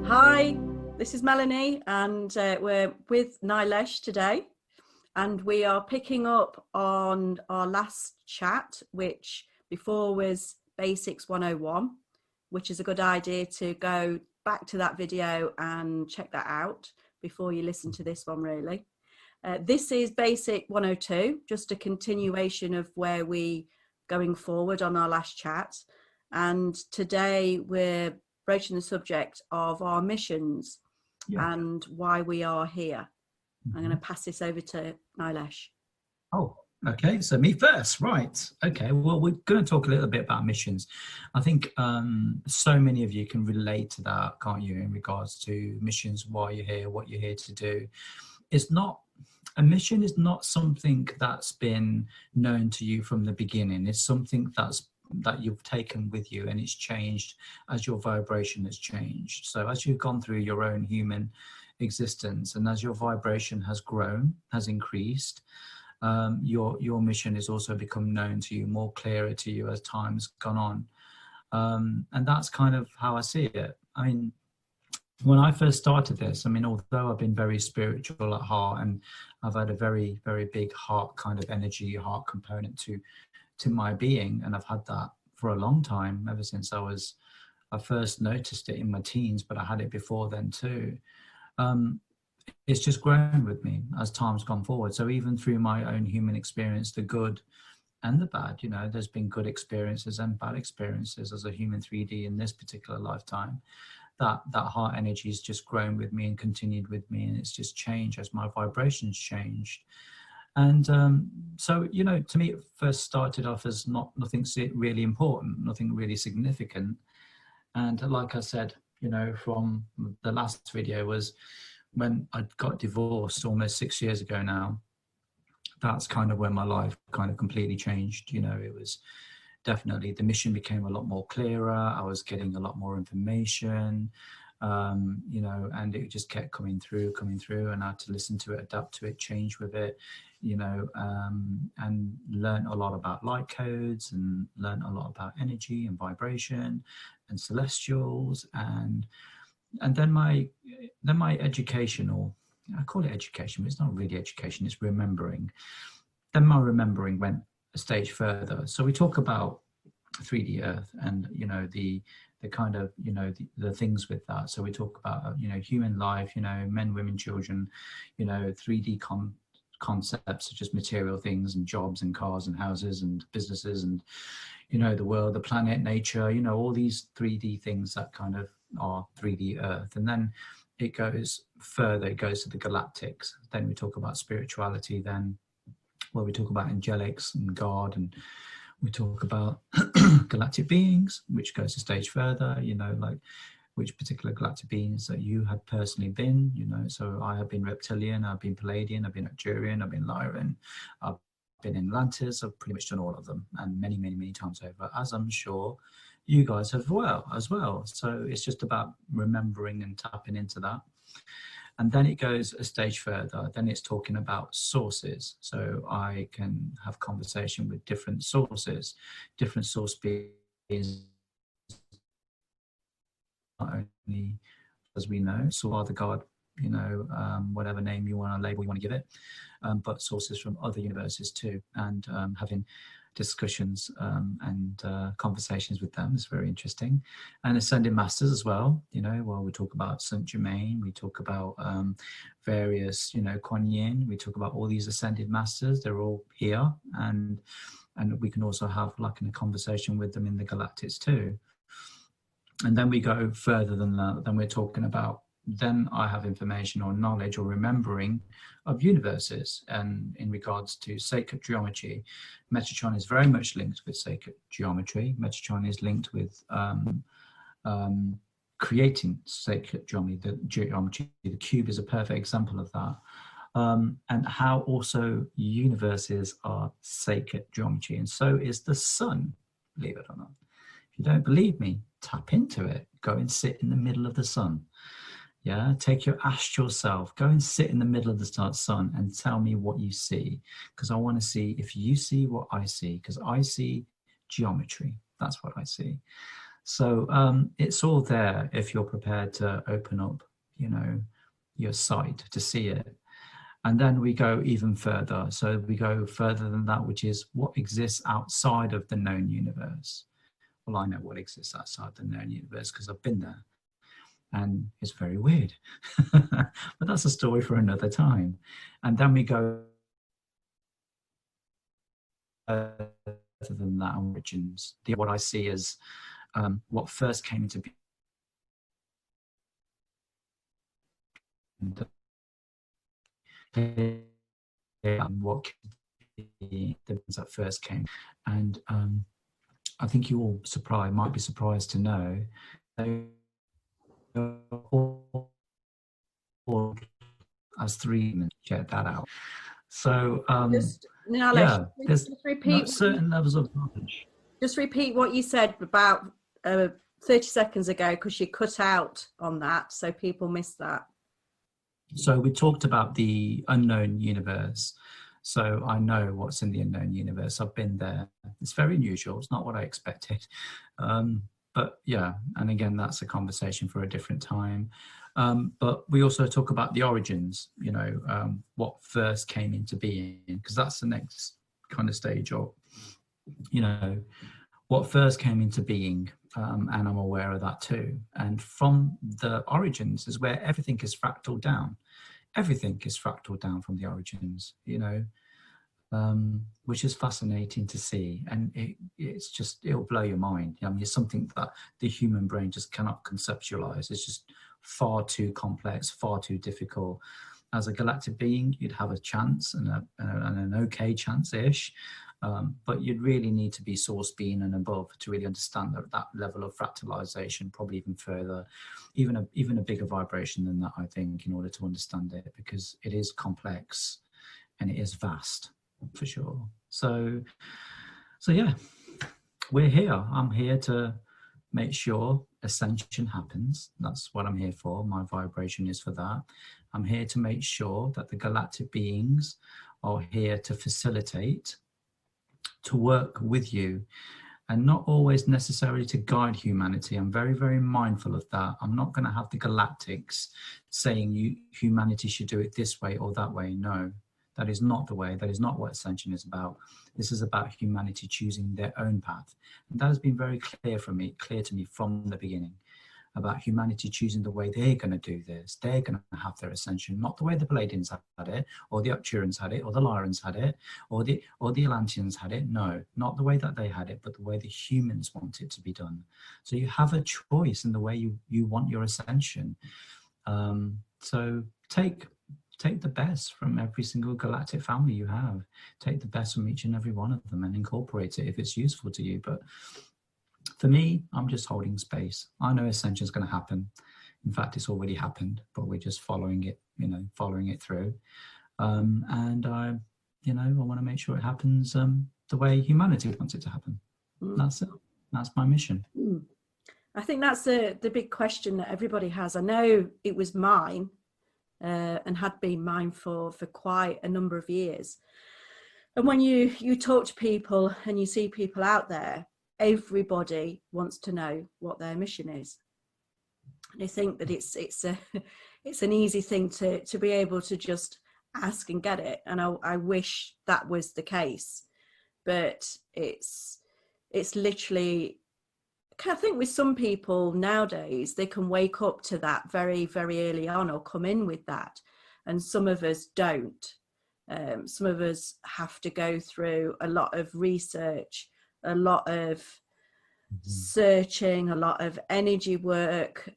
Hi, this is Melanie, and we're with Nilesh today, and we are picking up on our last chat, which before was Basics 101, which is a good idea to go back to that video and check that out before you listen to this one, really. This is Basic 102, just a continuation of where we going forward on our last chat. And today we're broaching the subject of our missions and why we are here. I'm going to pass this over to Nilesh. Oh, okay. So me first, right. Okay. Well, we're going to talk a little bit about missions. I think so many of you can relate to that, can't you, in regards to missions, why you're here, what you're here to do. A mission is not something that's been known to you from the beginning. It's something that you've taken with you, and it's changed as your vibration has changed. So as you've gone through your own human existence, and as your vibration has grown, has increased, your mission has also become known to you, more clearer to you as time's gone on. And that's kind of how I see it. I mean, when I first started this, I mean, although I've been very spiritual at heart, and I've had a very, very big heart kind of energy, heart component to my being, and I've had that for a long time, ever since I first noticed it in my teens, but I had it before then too. It's just grown with me as time's gone forward. So even through my own human experience, the good and the bad, you know, there's been good experiences and bad experiences as a human 3D in this particular lifetime. That heart energy has just grown with me and continued with me, and it's just changed as my vibrations changed. And so, you know, to me, it first started off as nothing really important, nothing really significant. And like I said, you know, from the last video was when I got divorced almost 6 years ago now. That's kind of when my life kind of completely changed. You know, it was definitely, the mission became a lot more clearer. I was getting a lot more information. You know, and it just kept coming through, and I had to listen to it, adapt to it, change with it, you know, and learn a lot about light codes, and learn a lot about energy and vibration and celestials, and then my education, or I call it education, but it's not really education, it's remembering. Then my remembering went a stage further. So we talk about 3D Earth, and you know, the kind of, you know, the things with that. So we talk about, you know, human life, you know, men, women, children, you know, 3D concepts such as material things and jobs and cars and houses and businesses, and, you know, the world, the planet, nature, you know, all these 3D things that kind of are 3D Earth. And then it goes further, it goes to the galactics. Then we talk about spirituality, then where we talk about angelics and God, and we talk about galactic beings, which goes a stage further, you know, like which particular galactic beings that you had personally been, you know. So I have been reptilian, I've been Palladian, I've been Arcturian, I've been Lyran, I've been in Atlantis, I've pretty much done all of them, and many, many, many times over, as I'm sure you guys have as well. So it's just about remembering and tapping into that. And then it goes a stage further. Then it's talking about sources. So I can have conversation with different sources, different source beings, not only, as we know, so Father God, you know, whatever name you want to label, you want to give it, but sources from other universes too, and having discussions and conversations with them is very interesting. And ascended masters as well, you know. Well, we talk about Saint Germain, we talk about various, you know, Kuan Yin, we talk about all these ascended masters. They're all here, and we can also have like a conversation with them in the galactics too. And then we go further than that. Then we're talking about, then I have information or knowledge or remembering of universes, and in regards to sacred geometry. Metatron is very much linked with sacred geometry. Metatron is linked with creating sacred geometry. The cube is a perfect example of that. And how also universes are sacred geometry, and so is the sun, believe it or not. If you don't believe me, tap into it. Go and sit in the middle of the sun. Yeah, take your astral self, go and sit in the middle of the sun and tell me what you see, because I want to see if you see what I see, because I see geometry. That's what I see. So it's all there if you're prepared to open up, you know, your sight to see it. And then we go even further. So we go further than that, which is what exists outside of the known universe. Well, I know what exists outside the known universe because I've been there. And it's very weird. But that's a story for another time. And then we go further than that, origins. What I see as what first came into being, what the things that first came. And I think you all might be surprised to know they all as three. Check that out. So Nilesh, yeah, there's just repeat certain levels of knowledge. Just repeat what you said about 30 seconds ago, because you cut out on that, so people missed that. So we talked about the unknown universe. So I know what's in the unknown universe. I've been there. It's very unusual. It's not what I expected. But yeah, and again, that's a conversation for a different time. But we also talk about the origins, you know, what first came into being, because that's the next kind of stage of, you know, what first came into being. And I'm aware of that too. And from the origins is where everything is fractal down. Everything is fractal down from the origins, you know, which is fascinating to see. And it'll blow your mind. I mean, it's something that the human brain just cannot conceptualize. It's just far too complex, far too difficult. As a galactic being, you'd have a chance and an okay chance-ish. But you'd really need to be source being and above to really understand that level of fractalization, probably even further, even a bigger vibration than that, I think, in order to understand it, because it is complex and it is vast, for sure. So yeah, we're here. I'm here to make sure ascension happens. That's what I'm here for. My vibration is for that. I'm here to make sure that the galactic beings are here to facilitate, to work with you, and not always necessarily to guide humanity. I'm very, very mindful of that. I'm not going to have the galactics saying humanity should do it this way or that way. No, that is not the way. That is not what ascension is about. This is about humanity choosing their own path. And that has been very clear to me from the beginning, about humanity choosing the way they're going to do this. They're going to have their ascension, not the way the Palladians had it, or the Arcturians had it, or the Lyrans had it, or the Atlanteans had it. No, not the way that they had it, but the way the humans want it to be done. So you have a choice in the way you want your ascension. So take the best from every single galactic family you have. Take the best from each and every one of them and incorporate it if it's useful to you. But for me, I'm just holding space. I know ascension is going to happen. In fact, it's already happened, but we're just following it, following it through. And I want to make sure it happens the way humanity wants it to happen. That's it. That's my mission. I think that's the big question that everybody has. I know it was mine and had been mine for quite a number of years. And when you talk to people and you see people out there, everybody wants to know what their mission is. And I think that it's an easy thing to be able to just ask and get it. And I wish that was the case, but it's literally, I think with some people nowadays, they can wake up to that very, very early on or come in with that. And some of us don't. Some of us have to go through a lot of research, a lot of searching, a lot of energy work,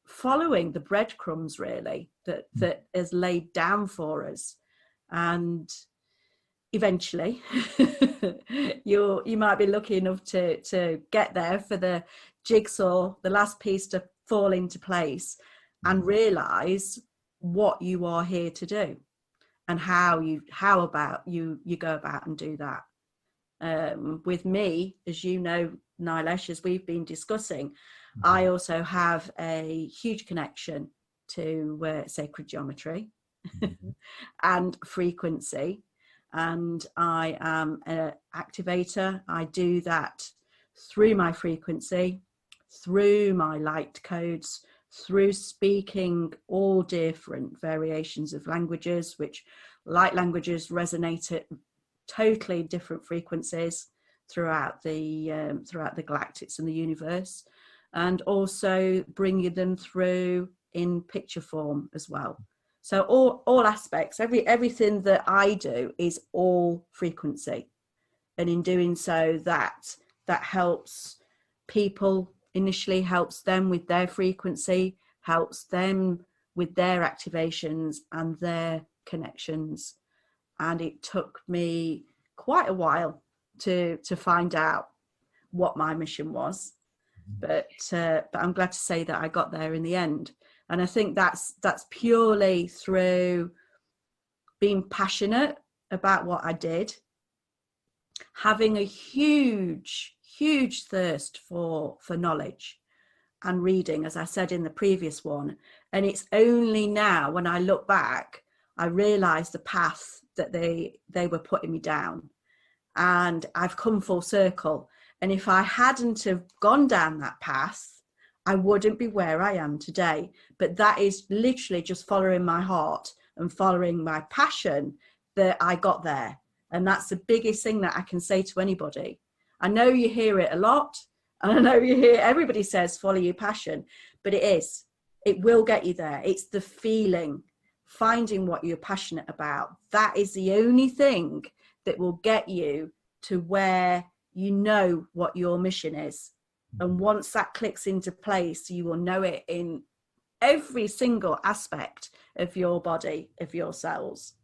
following the breadcrumbs really that is laid down for us. And eventually you might be lucky enough to get there for the jigsaw, the last piece to fall into place, and realize what you are here to do and how you go about and do that. With me, as you know, Nilesh, as we've been discussing, I also have a huge connection to sacred geometry and frequency, and I am an activator. I do that through my frequency, through my light codes, through speaking all different variations of languages, which light languages resonate at totally different frequencies throughout the galactics and the universe, and also bringing them through in picture form as well. So all aspects, everything that I do is all frequency, and in doing so, that helps people initially, helps them with their frequency, helps them with their activations and their connections. And it took me quite a while to find out what my mission was, but I'm glad to say that I got there in the end. And I think that's purely through being passionate about what I did, having a huge thirst for knowledge and reading, as I said in the previous one. And it's only now when I look back, I realized the path that they were putting me down, and I've come full circle. And if I hadn't have gone down that path, I wouldn't be where I am today. But that is literally just following my heart and following my passion that I got there. And that's the biggest thing that I can say to anybody. I know you hear it a lot, and I know you hear everybody says follow your passion, but it will get you there. It's the feeling, finding what you're passionate about. That is the only thing that will get you to where you know what your mission is. And once that clicks into place, you will know it in every single aspect of your body, of your cells.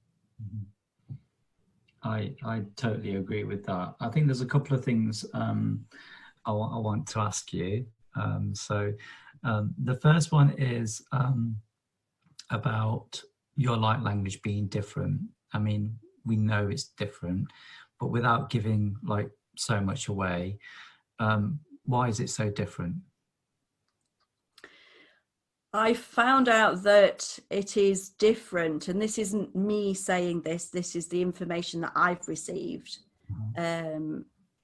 I totally agree with that. I think there's a couple of things I want to ask you. The first one is about your light language being different. I mean, we know it's different, but without giving like so much away, why is it so different? I found out that it is different, and this isn't me saying this is the information that I've received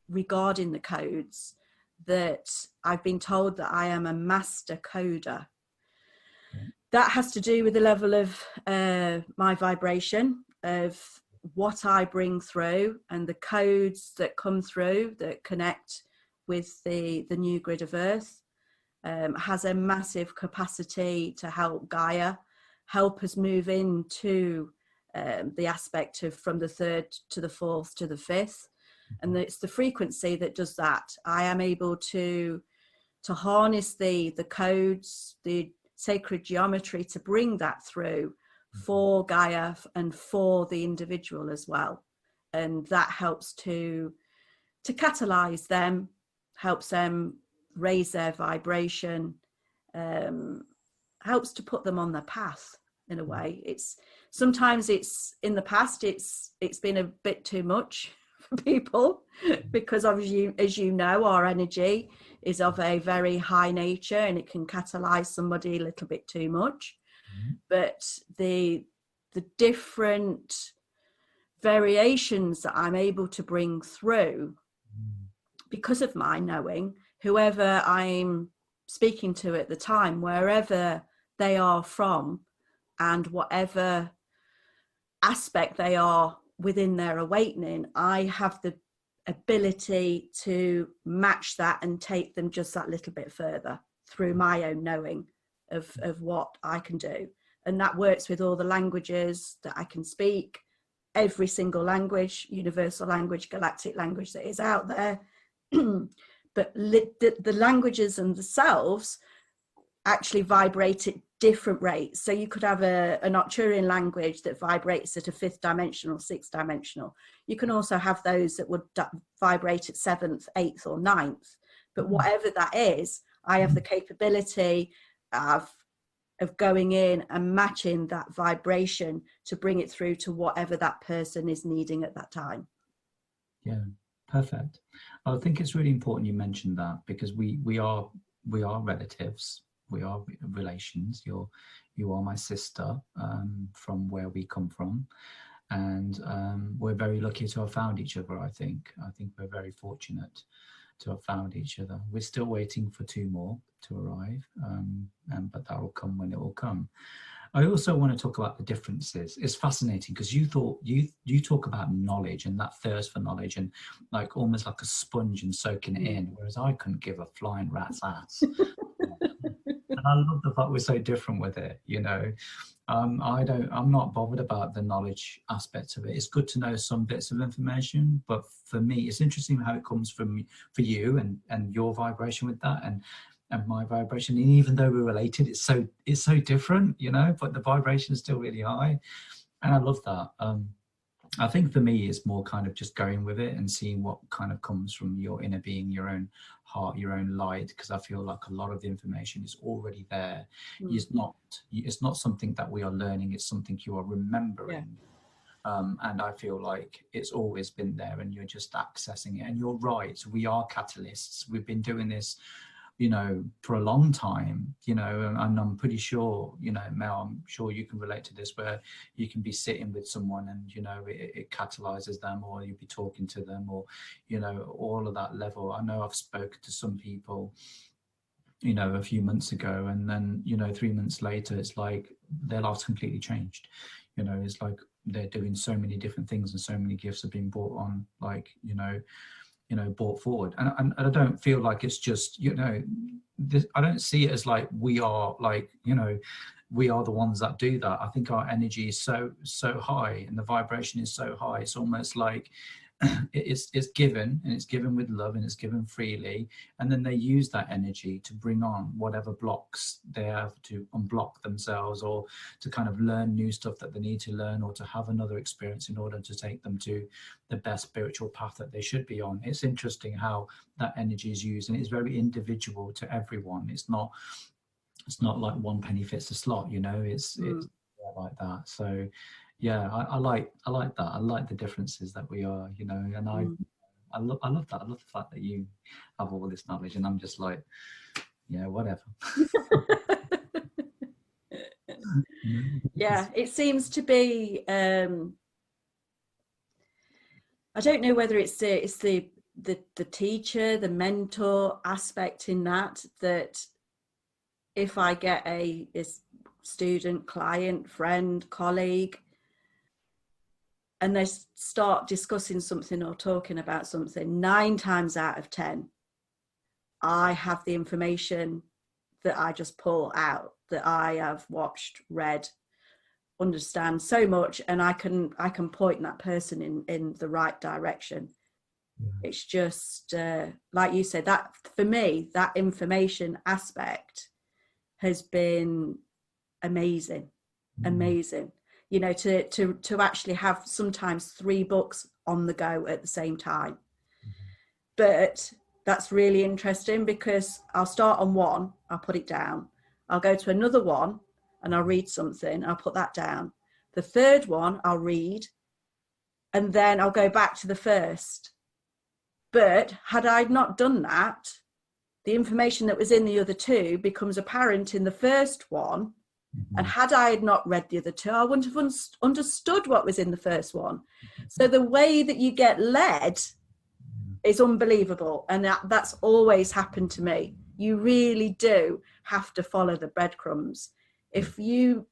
regarding the codes, that I've been told that I am a master coder. That has to do with the level of my vibration, of what I bring through, and the codes that come through that connect with the new grid of Earth. Has a massive capacity to help Gaia, help us move into the aspect of from the third to the fourth to the fifth. And it's the frequency that does that. I am able to harness the codes, the sacred geometry, to bring that through for Gaia and for the individual as well. And that helps to catalyze them, helps them raise their vibration, helps to put them on their path in a way. Sometimes in the past it's been a bit too much for people, because obviously, as you know, our energy is of a very high nature and it can catalyze somebody a little bit too much. But the different variations that I'm able to bring through because of my knowing, whoever I'm speaking to at the time, wherever they are from, and whatever aspect they are within their awakening, I have the ability to match that and take them just that little bit further through my own knowing of what I can do. And that works with all the languages that I can speak, every single language, universal language, galactic language that is out there. But the languages themselves actually vibrate at different rates. So you could have an Arcturian language that vibrates at a 5th dimensional, 6th dimensional. You can also have those that would vibrate at 7th, 8th or 9th. But whatever that is, I have the capability of going in and matching that vibration to bring it through to whatever that person is needing at that time. Yeah, perfect. I think it's really important you mentioned that, because we are relatives, we are relations. You are my sister from where we come from, and we're very lucky to have found each other. I think we're very fortunate. to have found each other. We're still waiting for 2 more to arrive, but that will come when it will come. I also want to talk about the differences. It's fascinating because you talk about knowledge and that thirst for knowledge, and like almost like a sponge and soaking it in, whereas I couldn't give a flying rat's ass. And I love the fact we're so different with it, you know. I'm not bothered about the knowledge aspect of it. It's good to know some bits of information, but for me, it's interesting how it comes from for you and your vibration with that, and my vibration. And even though we're related, it's so different, you know, but the vibration is still really high, and I love that. I think for me, it's more kind of just going with it and seeing what kind of comes from your inner being, your own heart, your own light, because I feel like a lot of the information is already there. It's not something that we are learning, it's something you are remembering. And I feel like it's always been there and you're just accessing it. And you're right, we are catalysts. We've been doing this, you know, for a long time, you know, and I'm pretty sure, you know, Mel, I'm sure you can relate to this, where you can be sitting with someone and, you know, it catalyzes them, or you'd be talking to them, or, you know, all of that level. I know I've spoken to some people, you know, a few months ago, and then, you know, 3 months later, it's like their life's completely changed. You know, it's like they're doing so many different things and so many gifts are being brought on, like, you know, brought forward. And I don't feel like it's just, you know, I don't see it as like we are, like, you know, we are the ones that do that. I think our energy is so high and the vibration is so high. It's almost like it's given, and it's given with love, and it's given freely, and then they use that energy to bring on whatever blocks they have to unblock themselves, or to kind of learn new stuff that they need to learn, or to have another experience in order to take them to the best spiritual path that they should be on. It's interesting how that energy is used, and it's very individual to everyone. It's not like one penny fits a slot, you know. It's like that. So yeah, I like that. I like the differences that we are, you know, and I love that. I love the fact that you have all this knowledge, and I'm just like, yeah, whatever. Yeah, it seems to be. I don't know whether it's the teacher, the mentor aspect in that if I get a student, client, friend, colleague, and they start discussing something or talking about something, 9 times out of 10, I have the information that I just pull out, that I have watched, read, understand so much, and I can point that person in the right direction. It's just like you said, that for me, that information aspect has been amazing. You know, to actually have sometimes 3 books on the go at the same time. But that's really interesting, because I'll start on one, I'll put it down, I'll go to another one and I'll read something, I'll put that down. The third one I'll read, and then I'll go back to the first. But had I not done that, the information that was in the other 2 becomes apparent in the first one. And had I had not read the other 2, I wouldn't have understood what was in the first one. So the way that you get led is unbelievable. And that's always happened to me. You really do have to follow the breadcrumbs. If you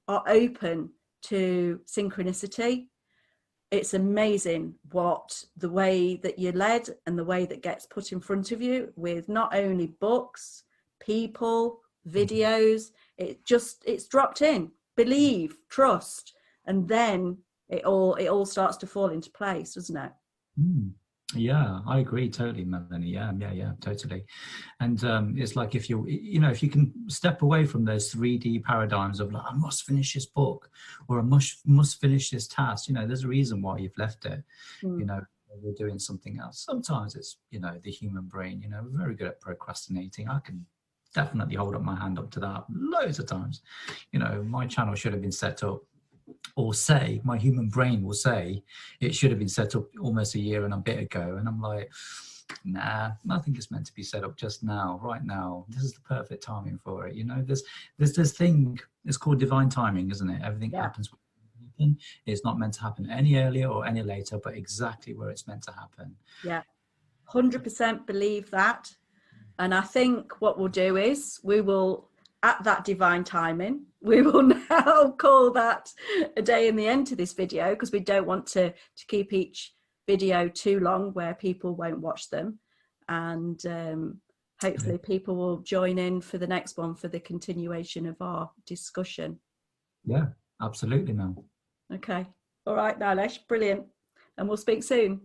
are open to synchronicity, it's amazing what the way that you're led and the way that gets put in front of you, with not only books, people, videos, it's dropped in. Believe, trust, and then it all starts to fall into place, doesn't it? Yeah, I agree totally, Melanie. Yeah, totally. And it's like, if you can step away from those 3D paradigms of like, I must finish this book, or I must finish this task, you know, there's a reason why you've left it. You know, we're doing something else. Sometimes it's, you know, the human brain, you know, we're very good at procrastinating. I can definitely hold up my hand up to that loads of times. You know, my channel should have been set up, or say, my human brain will say it should have been set up almost a year and a bit ago, and I'm like, nah, I think it's meant to be set up just now, right now. This is the perfect timing for it. You know, there's this thing, it's called divine timing, isn't it? Everything happens. It's not meant to happen any earlier or any later, but exactly where it's meant to happen. 100% believe that. And I think what we'll do is we will, at that divine timing, we will now call that a day in the end to this video, because we don't want to keep each video too long where people won't watch them. And hopefully people will join in for the next one for the continuation of our discussion. Yeah, absolutely, Mel. Okay. All right, Nilesh, brilliant. And we'll speak soon.